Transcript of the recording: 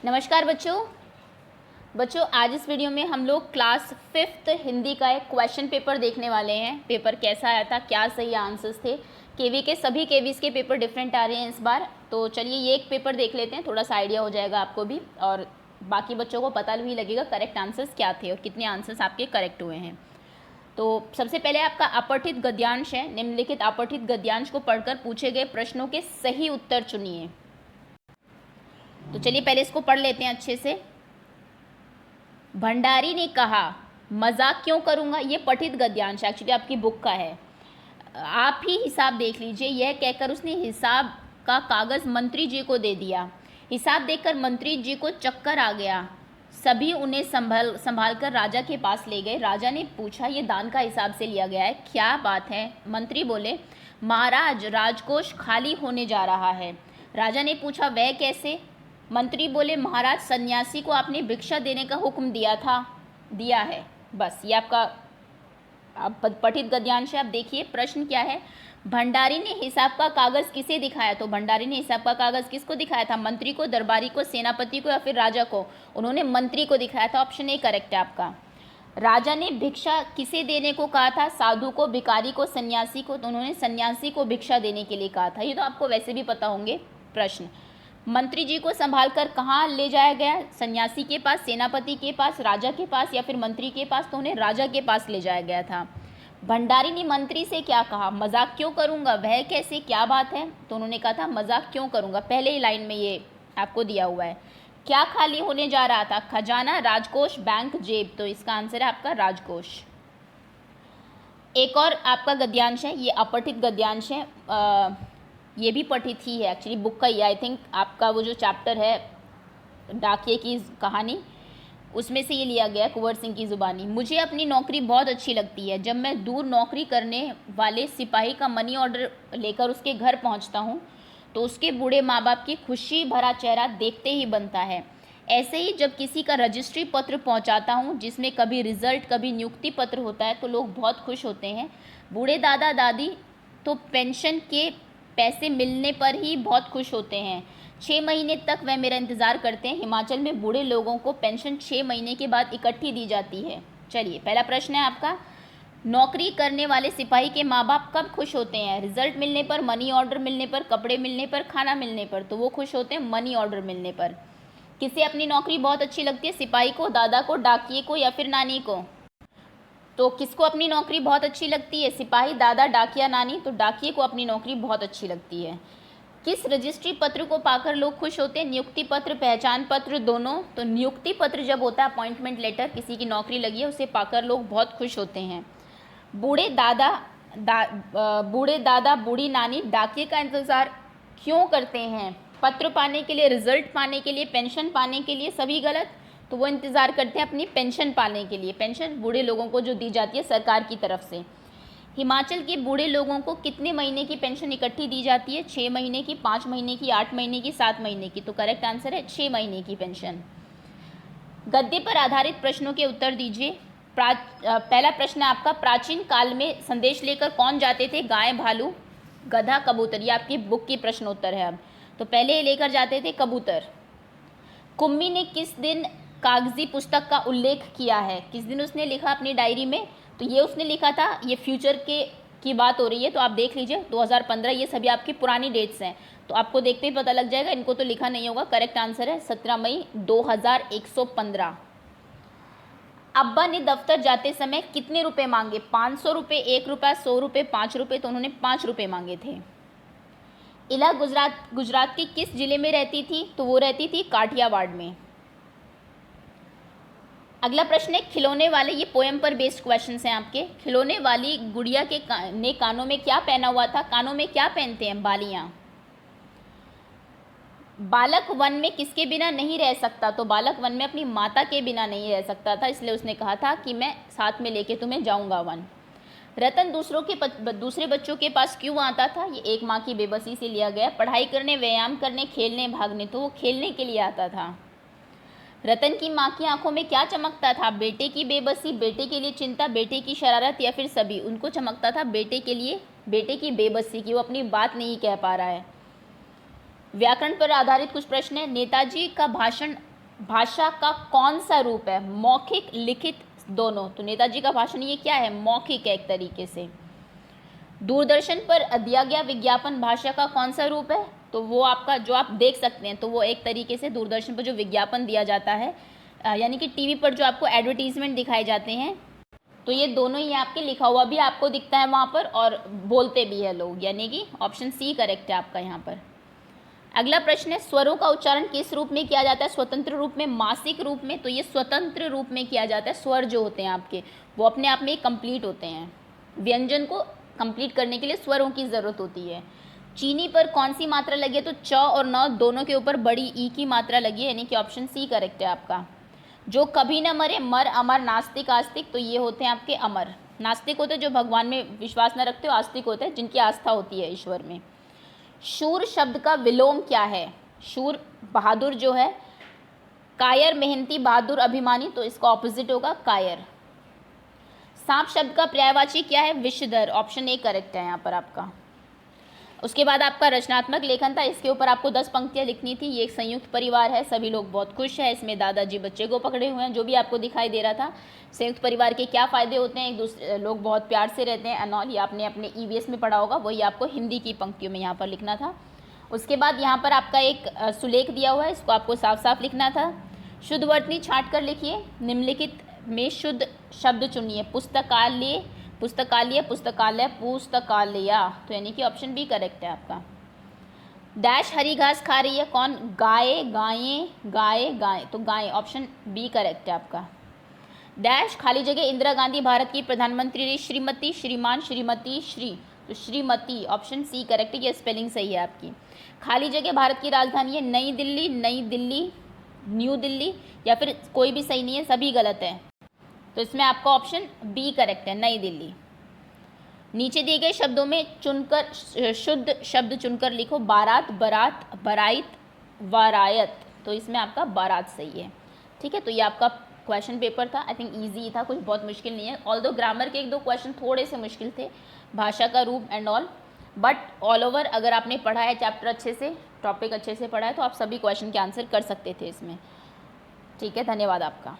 नमस्कार बच्चों आज इस वीडियो में हम लोग क्लास 5th हिंदी का एक क्वेश्चन पेपर देखने वाले हैं। पेपर कैसा आया था, क्या सही आंसर्स थे। केवी के सभी केवीज़ के पेपर डिफरेंट आ रहे हैं इस बार, तो चलिए ये एक पेपर देख लेते हैं, थोड़ा सा आइडिया हो जाएगा आपको भी और बाकी बच्चों को पता भी लगेगा करेक्ट आंसर्स क्या थे और कितने आंसर्स आपके करेक्ट हुए हैं। तो सबसे पहले आपका अपठित गद्यांश है। निम्नलिखित अपठित गद्यांश को पढ़कर पूछे गए प्रश्नों के सही उत्तर चुनिए। तो चलिए पहले इसको पढ़ लेते हैं अच्छे से। भंडारी ने कहा, मजाक क्यों करूंगा। ये पठित गद्यांश एक्चुअली आपकी बुक का है, आप ही हिसाब देख लीजिए। यह कहकर उसने हिसाब का कागज़ मंत्री जी को दे दिया। हिसाब देखकर मंत्री जी को चक्कर आ गया। सभी उन्हें संभाल कर राजा के पास ले गए। राजा ने पूछा, ये दान का हिसाब से लिया गया है, क्या बात है। मंत्री बोले, महाराज राजकोष खाली होने जा रहा है। राजा ने पूछा, वह कैसे। मंत्री बोले, महाराज सन्यासी को आपने भिक्षा देने का हुक्म दिया है। बस ये आपका पठित गद्यांश है। अब देखिए प्रश्न क्या है। भंडारी ने हिसाब का कागज़ किसे दिखाया। तो भंडारी ने हिसाब का कागज़ किसको दिखाया था, मंत्री को, दरबारी को, सेनापति को या फिर राजा को। उन्होंने मंत्री को दिखाया था। ऑप्शन ए करेक्ट है आपका। राजा ने भिक्षा किसे देने को कहा था, साधु को, भिखारी को, सन्यासी को। तो उन्होंने सन्यासी को भिक्षा देने के लिए कहा था। ये तो आपको वैसे भी पता होंगे प्रश्न। मंत्री जी को संभाल कर कहाँ ले जाया गया, सन्यासी के पास, सेनापति के पास, राजा के पास या फिर मंत्री के पास। तो उन्हें राजा के पास ले जाया गया था। भंडारी ने मंत्री से क्या कहा, मजाक क्यों करूँगा, वह कैसे, क्या बात है। तो उन्होंने कहा था मजाक क्यों करूँगा, पहले ही लाइन में ये आपको दिया हुआ है। क्या खाली होने जा रहा था, खजाना, राजकोष, बैंक, जेब। तो इसका आंसर है आपका राजकोष। एक और आपका गद्यांश है, ये अपठित गद्यांश है। ये भी पठित ही है एक्चुअली, बुक का ही। आई थिंक आपका वो जो चैप्टर है डाकिये की कहानी, उसमें से ये लिया गया, कुंवर सिंह की ज़ुबानी। मुझे अपनी नौकरी बहुत अच्छी लगती है। जब मैं दूर नौकरी करने वाले सिपाही का मनी ऑर्डर लेकर उसके घर पहुंचता हूं, तो उसके बूढ़े माँ बाप की खुशी भरा चेहरा देखते ही बनता है। ऐसे ही जब किसी का रजिस्ट्री पत्र पहुंचाता हूं, जिसमें कभी रिजल्ट कभी नियुक्ति पत्र होता है, तो लोग बहुत खुश होते हैं। बूढ़े दादा दादी तो पेंशन के पैसे मिलने पर ही बहुत खुश होते हैं। 6 महीने तक वह मेरा इंतज़ार करते हैं। हिमाचल में बूढ़े लोगों को पेंशन 6 महीने के बाद इकट्ठी दी जाती है। चलिए पहला प्रश्न है आपका, नौकरी करने वाले सिपाही के माँ बाप कब खुश होते हैं, रिजल्ट मिलने पर, मनी ऑर्डर मिलने पर, कपड़े मिलने पर, खाना मिलने पर। तो वो खुश होते हैं मनी ऑर्डर मिलने पर। किसे अपनी नौकरी बहुत अच्छी लगती है, सिपाही को, दादा को, डाकिये को या फिर नानी को। तो किसको अपनी नौकरी बहुत अच्छी लगती है, सिपाही, दादा, डाकिया, नानी। तो डाकिये को अपनी नौकरी बहुत अच्छी लगती है। किस रजिस्ट्री पत्र को पाकर लोग खुश होते हैं, नियुक्ति पत्र, पहचान पत्र, दोनों। तो नियुक्ति पत्र जब होता है, अपॉइंटमेंट लेटर, किसी की नौकरी लगी है, उसे पाकर लोग बहुत खुश होते हैं। बूढ़े दादा बूढ़ी नानी डाकिये का इंतज़ार क्यों करते हैं, पत्र पाने के लिए, रिजल्ट पाने के लिए, पेंशन पाने के लिए। सभी गलत। तो वो इंतज़ार करते हैं अपनी पेंशन पाने के लिए। पेंशन बूढ़े लोगों को जो दी जाती है सरकार की तरफ से। हिमाचल के बूढ़े लोगों को कितने महीने की पेंशन इकट्ठी दी जाती है, 6 महीने की, 5 महीने की, 8 महीने की, 7 महीने की। तो करेक्ट आंसर है 6 महीने की पेंशन। गद्य पर आधारित प्रश्नों के उत्तर दीजिए। पहला प्रश्न है आपका, प्राचीन काल में संदेश लेकर कौन जाते थे, गाय, भालू, गधा, कबूतर। ये आपकी बुक की प्रश्नोत्तर है। अब तो पहले लेकर जाते थे कबूतर। कुम्मी ने किस दिन कागजी पुस्तक का उल्लेख किया है, किस दिन उसने लिखा अपनी डायरी में। तो ये उसने लिखा था, ये फ्यूचर की बात हो रही है, तो आप देख लीजिए 2015। ये सभी आपकी पुरानी डेट्स हैं, तो आपको देखते ही पता लग जाएगा, इनको तो लिखा नहीं होगा। करेक्ट आंसर है 17 मई 2115। अब्बा ने दफ्तर जाते समय कितने रुपए मांगे, 500 रुपये, 1 रुपया, 100 रुपये, 5 रुपये। तो उन्होंने 5 रुपये मांगे थे। इला गुजरात के किस जिले में रहती थी। तो वो रहती थी काठियावाड़ में। अगला प्रश्न है, खिलौने वाले, ये पोएम पर बेस्ड क्वेश्चंस हैं आपके। खिलौने वाली गुड़िया ने कानों में क्या पहना हुआ था, कानों में क्या पहनते हैं, बालियां। बालक वन में किसके बिना नहीं रह सकता। तो बालक वन में अपनी माता के बिना नहीं रह सकता था, इसलिए उसने कहा था कि मैं साथ में लेके तुम्हें जाऊंगा वन। रतन दूसरे बच्चों के पास क्यों आता था, ये एक माँ की बेबसी से लिया गया। पढ़ाई करने, व्यायाम करने, खेलने, भागने। तो वो खेलने के लिए आता था। रतन की माँ की आंखों में क्या चमकता था, बेटे की बेबसी, बेटे के लिए चिंता, बेटे की शरारत या फिर सभी। उनको चमकता था बेटे के लिए, बेटे की बेबसी की, वो अपनी बात नहीं कह पा रहा है। व्याकरण पर आधारित कुछ प्रश्न है। नेताजी का भाषण भाषा का कौन सा रूप है? मौखिक, लिखित, दोनों। तो नेताजी का भाषण ये क्या है? मौखिक है एक तरीके से। दूरदर्शन पर दिया गया विज्ञापन भाषा का कौन सा रूप है? तो वो आपका जो आप देख सकते हैं, तो वो एक तरीके से दूरदर्शन पर जो विज्ञापन दिया जाता है, यानी कि टीवी पर जो आपको एडवर्टीजमेंट दिखाए जाते हैं, तो ये दोनों ही आपके लिखा हुआ भी आपको दिखता है वहाँ पर और बोलते भी है लोग, यानी कि ऑप्शन सी करेक्ट है आपका यहाँ पर। अगला प्रश्न है, स्वरों का उच्चारण किस रूप में किया जाता है? स्वतंत्र रूप में, मासिक रूप में? तो ये स्वतंत्र रूप में किया जाता है। स्वर जो होते हैं आपके, वो अपने आप में कंप्लीट होते हैं। व्यंजन को कंप्लीट करने के लिए स्वरों की ज़रूरत होती है। चीनी पर कौन सी मात्रा लगी है? तो च और न दोनों के ऊपर बड़ी ई की मात्रा लगी है, यानी कि ऑप्शन सी करेक्ट है आपका। जो कभी न मरे, मर, अमर, नास्तिक, आस्तिक, तो ये होते हैं आपके अमर। नास्तिक होते हैं जो भगवान में विश्वास न रखते हो, आस्तिक होते हैं जिनकी आस्था होती है ईश्वर में। शूर शब्द का विलोम क्या है? शूर बहादुर जो है, कायर मेहनती, बहादुर अभिमानी, तो इसका ऑपोजिट होगा कायर। सांप शब्द का पर्यायवाची क्या है? विषधर, ऑप्शन ए करेक्ट है यहाँ पर आपका। उसके बाद आपका रचनात्मक लेखन था, इसके ऊपर आपको 10 पंक्तियाँ लिखनी थी। ये एक संयुक्त परिवार है, सभी लोग बहुत खुश हैं, इसमें दादाजी बच्चे को पकड़े हुए हैं, जो भी आपको दिखाई दे रहा था। संयुक्त परिवार के क्या फ़ायदे होते हैं? एक दूसरे लोग बहुत प्यार से रहते हैं एंड ऑल, ये आपने अपने ईवीएस में पढ़ा होगा, वही आपको हिंदी की पंक्तियों में यहाँ पर लिखना था। उसके बाद यहाँ पर आपका एक सुलेख दिया हुआ है, इसको आपको साफ साफ लिखना था। शुद्ध वर्तनी छाँट कर लिखिए। निम्नलिखित में शुद्ध शब्द चुनिए। पुस्तकालय, पुस्तकालय, पुस्तकालय, पुस्तकालया, तो यानी कि ऑप्शन बी करेक्ट है आपका। डैश हरी घास खा रही है कौन? गाय, गायें, गाय, गाय, तो गाय, ऑप्शन बी करेक्ट है आपका। डैश खाली जगह इंदिरा गांधी भारत की प्रधानमंत्री रही। श्रीमती, श्रीमान, श्रीमती, श्री, तो श्रीमती, ऑप्शन सी करेक्ट है, ये स्पेलिंग सही है आपकी। खाली जगह भारत की राजधानी है नई दिल्ली, नई दिल्ली, न्यू दिल्ली, या फिर कोई भी सही नहीं है, सभी गलत है, तो इसमें आपका ऑप्शन बी करेक्ट है, नई दिल्ली। नीचे दिए गए शब्दों में चुनकर शुद्ध शब्द चुनकर लिखो। बारात, बरात, बराइत, वारायत, तो इसमें आपका बारात सही है। ठीक है, तो ये आपका क्वेश्चन पेपर था। आई थिंक ईजी था, कुछ बहुत मुश्किल नहीं है। ऑल्दो ग्रामर के 1-2 क्वेश्चन थोड़े से मुश्किल थे, भाषा का रूप and all, but all over अगर आपने पढ़ा है चैप्टर अच्छे से, टॉपिक अच्छे से पढ़ा है, तो आप सभी क्वेश्चन के आंसर कर सकते थे इसमें। ठीक है, धन्यवाद आपका।